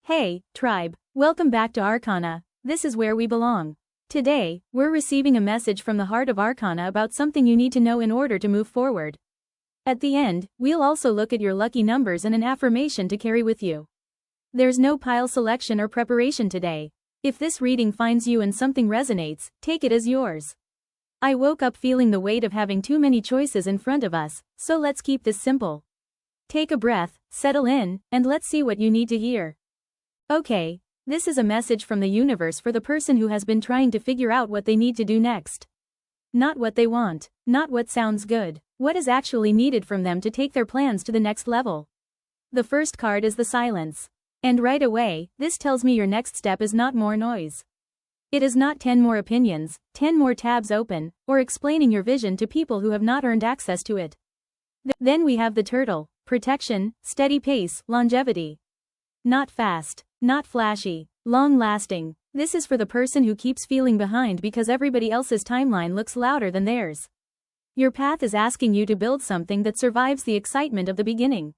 Hey, tribe, welcome back to Arcana. This is where we belong. Today, we're receiving a message from the heart of Arcana about something you need to know in order to move forward. At the end, we'll also look at your lucky numbers and an affirmation to carry with you. There's no pile selection or preparation today. If this reading finds you and something resonates, take it as yours. I woke up feeling the weight of having too many choices in front of us, so let's keep this simple. Take a breath, settle in, and let's see what you need to hear. Okay, this is a message from the universe for the person who has been trying to figure out what they need to do next. Not what they want, not what sounds good, what is actually needed from them to take their plans to the next level. The first card is the silence. And right away, this tells me your next step is not more noise. It is not 10 more opinions, 10 more tabs open, or explaining your vision to people who have not earned access to it. Then we have the turtle, protection, steady pace, longevity. Not fast, not flashy, long-lasting. This is for the person who keeps feeling behind because everybody else's timeline looks louder than theirs. Your path is asking you to build something that survives the excitement of the beginning.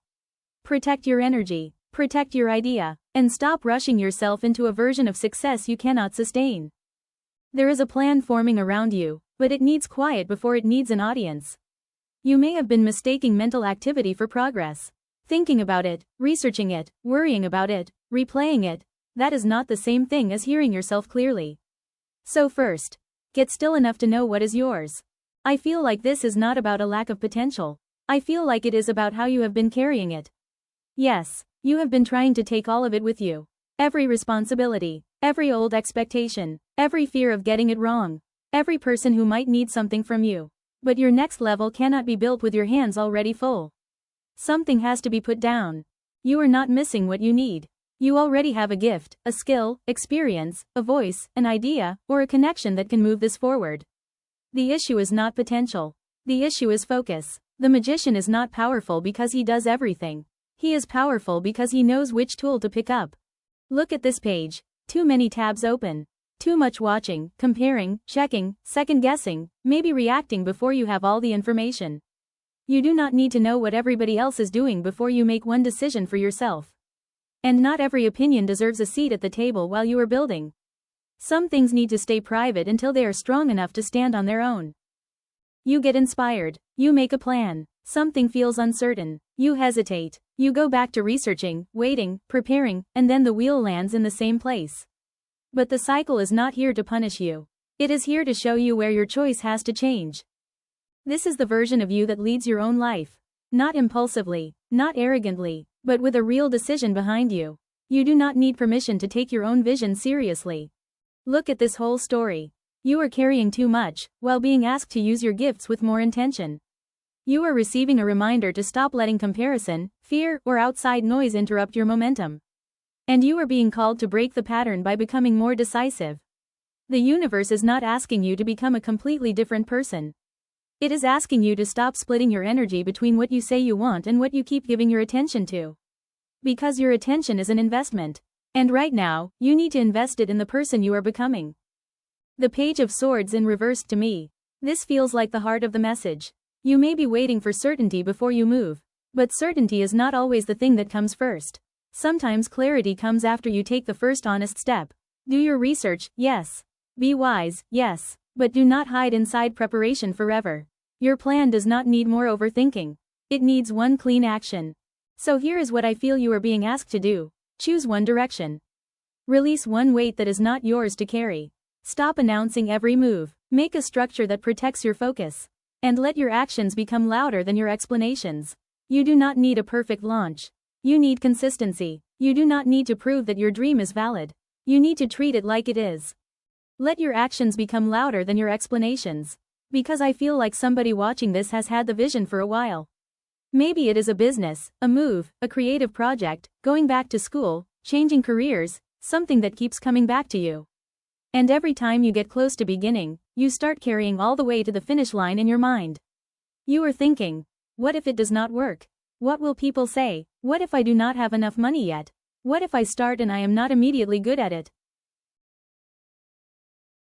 Protect your energy, protect your idea, and stop rushing yourself into a version of success you cannot sustain. There is a plan forming around you, but it needs quiet before it needs an audience. You may have been mistaking mental activity for progress. Thinking about it, researching it, worrying about it, replaying it, that is not the same thing as hearing yourself clearly. So first, get still enough to know what is yours. I feel like this is not about a lack of potential. I feel like it is about how you have been carrying it. Yes, you have been trying to take all of it with you. Every responsibility, every old expectation, every fear of getting it wrong, every person who might need something from you. But your next level cannot be built with your hands already full. Something has to be put down. You are not missing what you need. You already have a gift, a skill, experience, a voice, an idea, or a connection that can move this forward. The issue is not potential. The issue is focus. The magician is not powerful because he does everything. He is powerful because he knows which tool to pick up. Look at this page. Too many tabs open. Too much watching, comparing, checking, second-guessing, maybe reacting before you have all the information. You do not need to know what everybody else is doing before you make one decision for yourself. And not every opinion deserves a seat at the table while you are building. Some things need to stay private until they are strong enough to stand on their own. You get inspired. You make a plan. Something feels uncertain. You hesitate. You go back to researching, waiting, preparing, and then the wheel lands in the same place. But the cycle is not here to punish you. It is here to show you where your choice has to change. This is the version of you that leads your own life. Not impulsively, not arrogantly, but with a real decision behind you. You do not need permission to take your own vision seriously. Look at this whole story. You are carrying too much, while being asked to use your gifts with more intention. You are receiving a reminder to stop letting comparison, fear, or outside noise interrupt your momentum. And you are being called to break the pattern by becoming more decisive. The universe is not asking you to become a completely different person. It is asking you to stop splitting your energy between what you say you want and what you keep giving your attention to. Because your attention is an investment. And right now, you need to invest it in the person you are becoming. The Page of Swords in reverse to me. This feels like the heart of the message. You may be waiting for certainty before you move. But certainty is not always the thing that comes first. Sometimes clarity comes after you take the first honest step. Do your research, yes. Be wise, yes. But do not hide inside preparation forever. Your plan does not need more overthinking. It needs one clean action. So here is what I feel you are being asked to do. Choose one direction. Release one weight that is not yours to carry. Stop announcing every move. Make a structure that protects your focus. And let your actions become louder than your explanations. You do not need a perfect launch. You need consistency. You do not need to prove that your dream is valid. You need to treat it like it is. Let your actions become louder than your explanations. Because I feel like somebody watching this has had the vision for a while. Maybe it is a business, a move, a creative project, going back to school, changing careers, something that keeps coming back to you. And every time you get close to beginning, you start carrying all the way to the finish line in your mind. You are thinking, what if it does not work? What will people say? What if I do not have enough money yet? What if I start and I am not immediately good at it?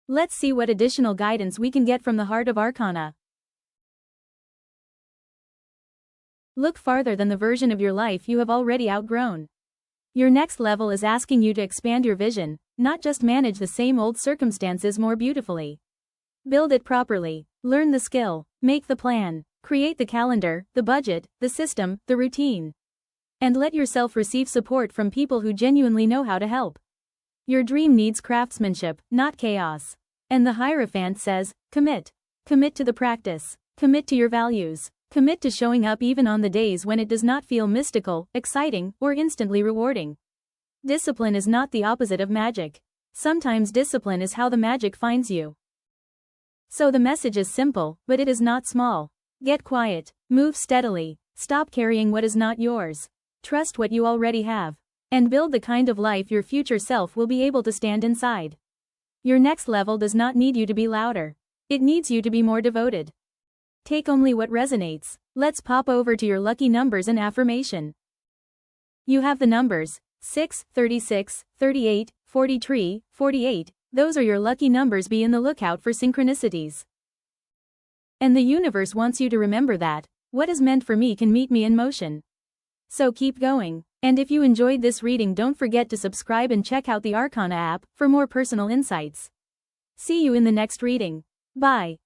Let's see what additional guidance we can get from the heart of Arcana. Look farther than the version of your life you have already outgrown. Your next level is asking you to expand your vision, not just manage the same old circumstances more beautifully. Build it properly, learn the skill, make the plan, create the calendar, the budget, the system, the routine. And let yourself receive support from people who genuinely know how to help. Your dream needs craftsmanship, not chaos. And the Hierophant says, commit. Commit to the practice. Commit to your values. Commit to showing up even on the days when it does not feel mystical, exciting, or instantly rewarding. Discipline is not the opposite of magic. Sometimes discipline is how the magic finds you. So the message is simple, but it is not small. Get quiet. Move steadily. Stop carrying what is not yours. Trust what you already have. And build the kind of life your future self will be able to stand inside. Your next level does not need you to be louder. It needs you to be more devoted. Take only what resonates. Let's pop over to your lucky numbers and affirmation. You have the numbers 6, 36, 38, 43, 48. Those are your lucky numbers. Be in the lookout for synchronicities. And the universe wants you to remember that what is meant for me can meet me in motion. So keep going. And if you enjoyed this reading, don't forget to subscribe and check out the Arcana app for more personal insights. See you in the next reading. Bye.